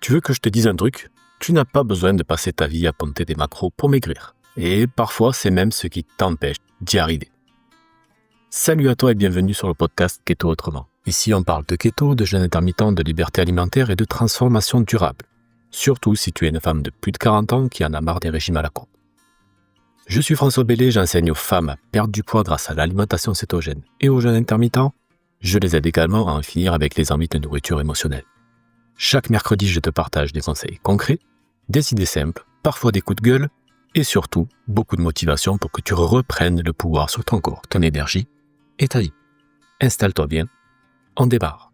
Tu veux que je te dise un truc ? Tu n'as pas besoin de passer ta vie à ponter des macros pour maigrir. Et parfois, c'est même ce qui t'empêche d'y arriver. Salut à toi et bienvenue sur le podcast Keto Autrement. Ici, on parle de keto, de jeûne intermittent, de liberté alimentaire et de transformation durable. Surtout si tu es une femme de plus de 40 ans qui en a marre des régimes à la con. Je suis François Bellé, j'enseigne aux femmes à perdre du poids grâce à l'alimentation cétogène et au jeûne intermittent. Je les aide également à en finir avec les envies de nourriture émotionnelle. Chaque mercredi, je te partage des conseils concrets, des idées simples, parfois des coups de gueule, et surtout, beaucoup de motivation pour que tu reprennes le pouvoir sur ton corps, ton énergie et ta vie. Installe-toi bien, on démarre.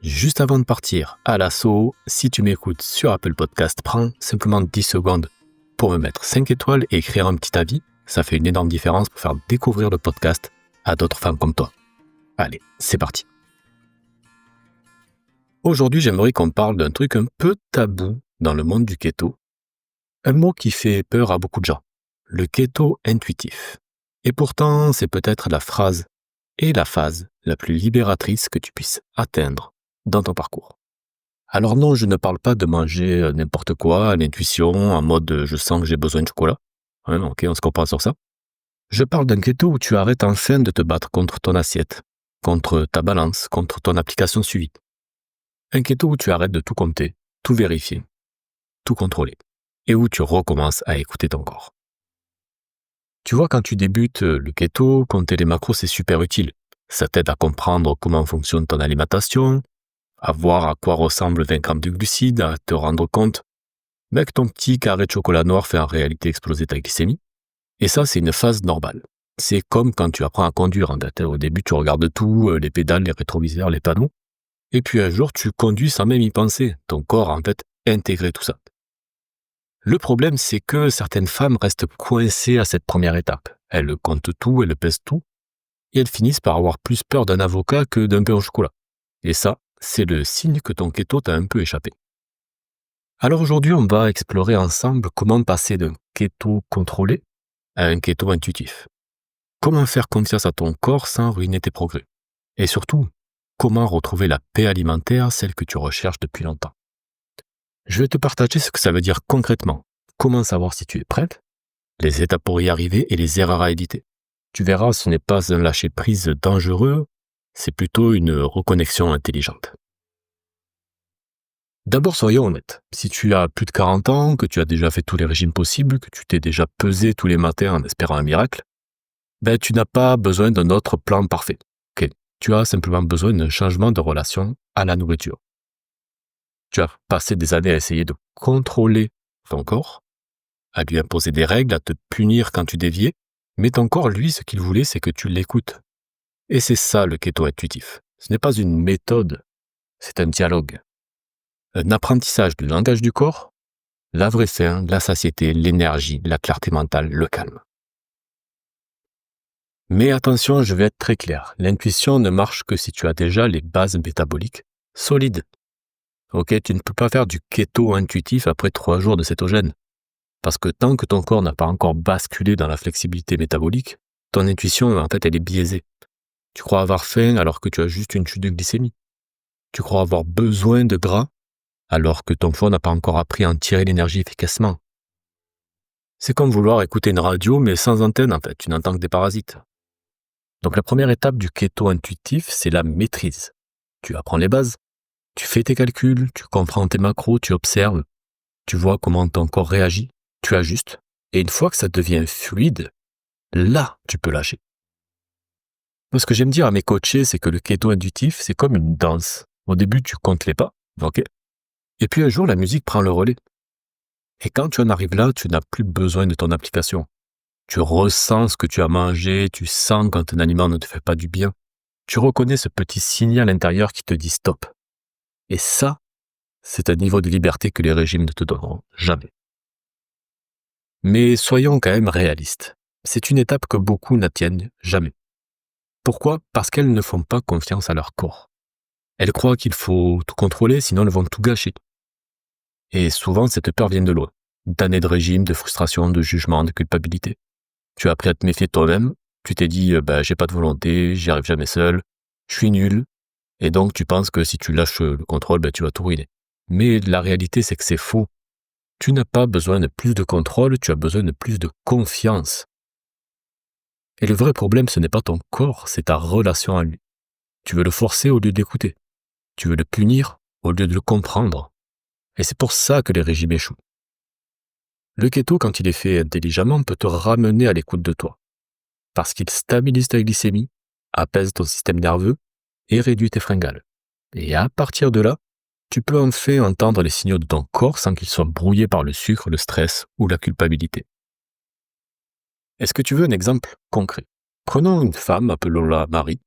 Juste avant de partir à l'assaut, si tu m'écoutes sur Apple Podcast, prends simplement 10 secondes pour me mettre 5 étoiles et écrire un petit avis. Ça fait une énorme différence pour faire découvrir le podcast à d'autres femmes comme toi. Allez, c'est parti. Aujourd'hui, j'aimerais qu'on parle d'un truc un peu tabou dans le monde du keto. Un mot qui fait peur à beaucoup de gens. Le keto intuitif. Et pourtant, c'est peut-être la phrase et la phase la plus libératrice que tu puisses atteindre dans ton parcours. Alors non, je ne parle pas de manger n'importe quoi à l'intuition, en mode je sens que j'ai besoin de chocolat. Ok, on se comprend sur ça. Je parle d'un keto où tu arrêtes enfin de te battre contre ton assiette, contre ta balance, contre ton application suivie. Un keto où tu arrêtes de tout compter, tout vérifier, tout contrôler, et où tu recommences à écouter ton corps. Tu vois, quand tu débutes le keto, compter les macros, c'est super utile. Ça t'aide à comprendre comment fonctionne ton alimentation, à voir à quoi ressemble 20 grammes de glucides, à te rendre compte que ton petit carré de chocolat noir fait en réalité exploser ta glycémie. Et ça, c'est une phase normale. C'est comme quand tu apprends à conduire. Au début, tu regardes tout, les pédales, les rétroviseurs, les panneaux. Et puis un jour, tu conduis sans même y penser. Ton corps a en fait intégré tout ça. Le problème, c'est que certaines femmes restent coincées à cette première étape. Elles comptent tout, elles pèsent tout. Et elles finissent par avoir plus peur d'un avocat que d'un pain au chocolat. Et ça, c'est le signe que ton keto t'a un peu échappé. Alors aujourd'hui, on va explorer ensemble comment passer d'un keto contrôlé à un keto intuitif. Comment faire confiance à ton corps sans ruiner tes progrès. Et surtout, comment retrouver la paix alimentaire, celle que tu recherches depuis longtemps. Je vais te partager ce que ça veut dire concrètement. Comment savoir si tu es prête, les étapes pour y arriver et les erreurs à éviter. Tu verras, ce n'est pas un lâcher-prise dangereux, c'est plutôt une reconnexion intelligente. D'abord, soyons honnêtes. Si tu as plus de 40 ans, que tu as déjà fait tous les régimes possibles, que tu t'es déjà pesé tous les matins en espérant un miracle, tu n'as pas besoin d'un autre plan parfait. Okay. Tu as simplement besoin d'un changement de relation à la nourriture. Tu as passé des années à essayer de contrôler ton corps, à lui imposer des règles, à te punir quand tu déviais, mais ton corps, lui, ce qu'il voulait, c'est que tu l'écoutes. Et c'est ça le keto intuitif. Ce n'est pas une méthode, c'est un dialogue. Un apprentissage du langage du corps, la vraie faim, la satiété, l'énergie, la clarté mentale, le calme. Mais attention, je vais être très clair, l'intuition ne marche que si tu as déjà les bases métaboliques solides. Ok, tu ne peux pas faire du keto intuitif après 3 jours de cétogène. Parce que tant que ton corps n'a pas encore basculé dans la flexibilité métabolique, ton intuition, en fait, elle est biaisée. Tu crois avoir faim alors que tu as juste une chute de glycémie. Tu crois avoir besoin de gras alors que ton foie n'a pas encore appris à en tirer l'énergie efficacement. C'est comme vouloir écouter une radio mais sans antenne, en fait. Tu n'entends que des parasites. Donc la première étape du keto intuitif, c'est la maîtrise. Tu apprends les bases. Tu fais tes calculs, tu comprends tes macros, tu observes, tu vois comment ton corps réagit, tu ajustes, et une fois que ça devient fluide, là, tu peux lâcher. Moi, ce que j'aime dire à mes coachés, c'est que le keto intuitif, c'est comme une danse. Au début, tu comptes les pas, ok ? Et puis un jour, la musique prend le relais. Et quand tu en arrives là, tu n'as plus besoin de ton application. Tu ressens ce que tu as mangé, tu sens quand un aliment ne te fait pas du bien. Tu reconnais ce petit signal intérieur qui te dit stop. Et ça, c'est un niveau de liberté que les régimes ne te donneront jamais. Mais soyons quand même réalistes. C'est une étape que beaucoup n'atteignent jamais. Pourquoi ? Parce qu'elles ne font pas confiance à leur corps. Elles croient qu'il faut tout contrôler, sinon elles vont tout gâcher. Et souvent, cette peur vient de loin. D'années de régime, de frustration, de jugement, de culpabilité. Tu as appris à te méfier de toi-même. Tu t'es dit, j'ai pas de volonté, j'y arrive jamais seul, je suis nul. Et donc, tu penses que si tu lâches le contrôle, tu vas tout ruiner. Mais la réalité, c'est que c'est faux. Tu n'as pas besoin de plus de contrôle, tu as besoin de plus de confiance. Et le vrai problème, ce n'est pas ton corps, c'est ta relation à lui. Tu veux le forcer au lieu d'écouter. Tu veux le punir au lieu de le comprendre. Et c'est pour ça que les régimes échouent. Le keto, quand il est fait intelligemment, peut te ramener à l'écoute de toi. Parce qu'il stabilise ta glycémie, apaise ton système nerveux et réduit tes fringales. Et à partir de là, tu peux enfin entendre les signaux de ton corps sans qu'ils soient brouillés par le sucre, le stress ou la culpabilité. Est-ce que tu veux un exemple concret? Prenons une femme, appelons-la Marie.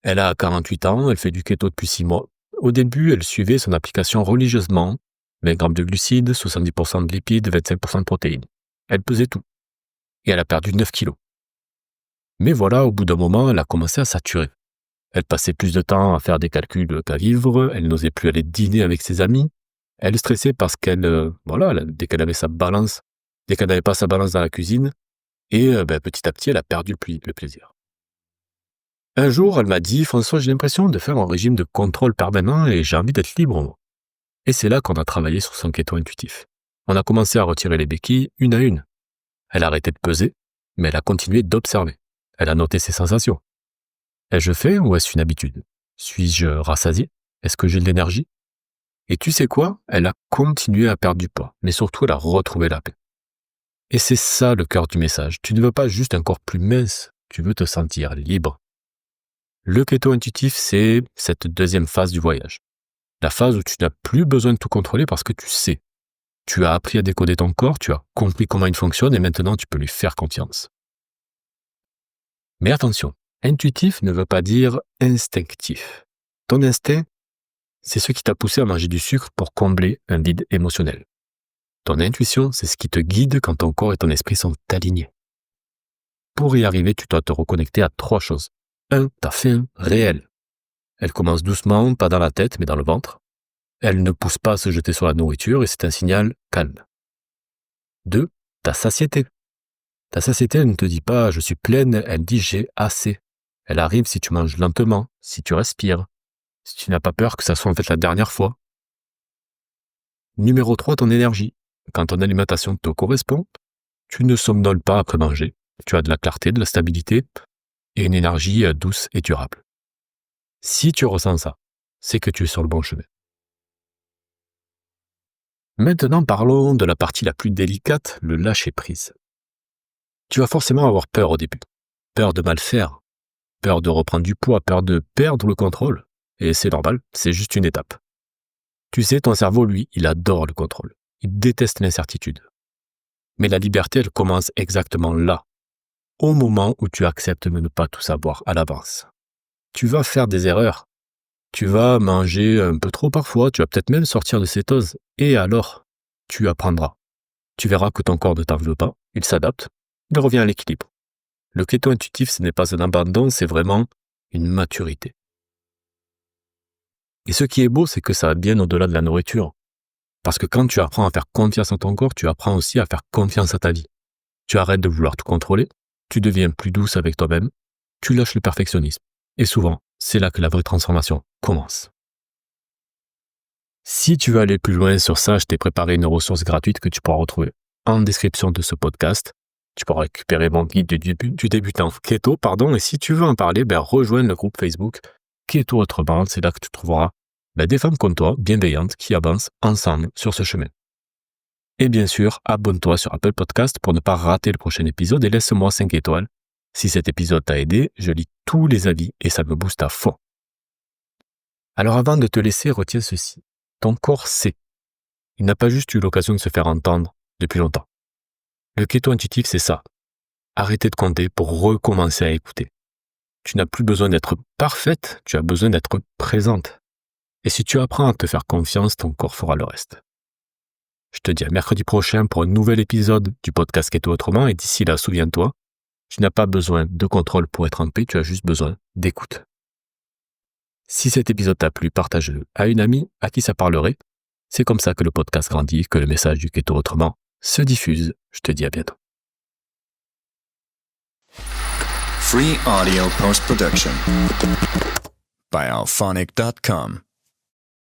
Elle a 48 ans, elle fait du keto depuis 6 mois. Au début, elle suivait son application religieusement, 20 grammes de glucides, 70% de lipides, 25% de protéines. Elle pesait tout. Et elle a perdu 9 kilos. Mais voilà, au bout d'un moment, elle a commencé à saturer. Elle passait plus de temps à faire des calculs qu'à vivre, elle n'osait plus aller dîner avec ses amis, elle stressait parce qu'elle, dès qu'elle avait sa balance, dès qu'elle n'avait pas sa balance dans la cuisine, et petit à petit, elle a perdu le plaisir. Un jour, elle m'a dit, François, j'ai l'impression de faire un régime de contrôle permanent et j'ai envie d'être libre, moi. Et c'est là qu'on a travaillé sur son keto intuitif. On a commencé à retirer les béquilles une à une. Elle a arrêté de peser, mais elle a continué d'observer. Elle a noté ses sensations. Ai-je faim ou est-ce une habitude? Suis-je rassasié? Est-ce que j'ai de l'énergie? Et tu sais quoi? Elle a continué à perdre du poids, mais surtout elle a retrouvé la paix. Et c'est ça le cœur du message. Tu ne veux pas juste un corps plus mince, tu veux te sentir libre. Le keto intuitif, c'est cette deuxième phase du voyage. La phase où tu n'as plus besoin de tout contrôler parce que tu sais. Tu as appris à décoder ton corps, tu as compris comment il fonctionne et maintenant tu peux lui faire confiance. Mais attention, intuitif ne veut pas dire instinctif. Ton instinct, c'est ce qui t'a poussé à manger du sucre pour combler un vide émotionnel. Ton intuition, c'est ce qui te guide quand ton corps et ton esprit sont alignés. Pour y arriver, tu dois te reconnecter à 3 choses. 1. Ta faim réelle. Elle commence doucement, pas dans la tête, mais dans le ventre. Elle ne pousse pas à se jeter sur la nourriture et c'est un signal calme. 2. Ta satiété. Ta satiété, elle ne te dit pas « je suis pleine », elle dit « j'ai assez ». Elle arrive si tu manges lentement, si tu respires, si tu n'as pas peur que ça soit en fait la dernière fois. Numéro 3, ton énergie. Quand ton alimentation te correspond, tu ne somnoles pas après manger. Tu as de la clarté, de la stabilité et une énergie douce et durable. Si tu ressens ça, c'est que tu es sur le bon chemin. Maintenant, parlons de la partie la plus délicate, le lâcher-prise. Tu vas forcément avoir peur au début. Peur de mal faire, peur de reprendre du poids, peur de perdre le contrôle. Et c'est normal, c'est juste une étape. Tu sais, ton cerveau, lui, il adore le contrôle. Il déteste l'incertitude. Mais la liberté, elle commence exactement là, au moment où tu acceptes de ne pas tout savoir à l'avance. Tu vas faire des erreurs. Tu vas manger un peu trop parfois, tu vas peut-être même sortir de cétose. Et alors, tu apprendras. Tu verras que ton corps ne t'en veut pas, il s'adapte, il revient à l'équilibre. Le keto intuitif, ce n'est pas un abandon, c'est vraiment une maturité. Et ce qui est beau, c'est que ça va bien au-delà de la nourriture. Parce que quand tu apprends à faire confiance en ton corps, tu apprends aussi à faire confiance à ta vie. Tu arrêtes de vouloir tout contrôler, tu deviens plus douce avec toi-même, tu lâches le perfectionnisme. Et souvent, c'est là que la vraie transformation commence. Si tu veux aller plus loin sur ça, je t'ai préparé une ressource gratuite que tu pourras retrouver en description de ce podcast. Tu pourras récupérer mon guide du débutant keto, et si tu veux en parler, rejoins le groupe Facebook Keto Autrement. C'est là que tu trouveras des femmes comme toi, bienveillantes, qui avancent ensemble sur ce chemin. Et bien sûr, abonne-toi sur Apple Podcast pour ne pas rater le prochain épisode et laisse-moi 5 étoiles. Si cet épisode t'a aidé, je lis tous les avis et ça me booste à fond. Alors avant de te laisser, retiens ceci. Ton corps sait. Il n'a pas juste eu l'occasion de se faire entendre depuis longtemps. Le keto intuitif, c'est ça. Arrêtez de compter pour recommencer à écouter. Tu n'as plus besoin d'être parfaite, tu as besoin d'être présente. Et si tu apprends à te faire confiance, ton corps fera le reste. Je te dis à mercredi prochain pour un nouvel épisode du podcast Keto Autrement et d'ici là, souviens-toi, tu n'as pas besoin de contrôle pour être en paix, tu as juste besoin d'écoute. Si cet épisode t'a plu, partage-le à une amie à qui ça parlerait. C'est comme ça que le podcast grandit, que le message du Keto Autrement se diffuse. Je te dis à bientôt. Free audio post-production by alphonic.com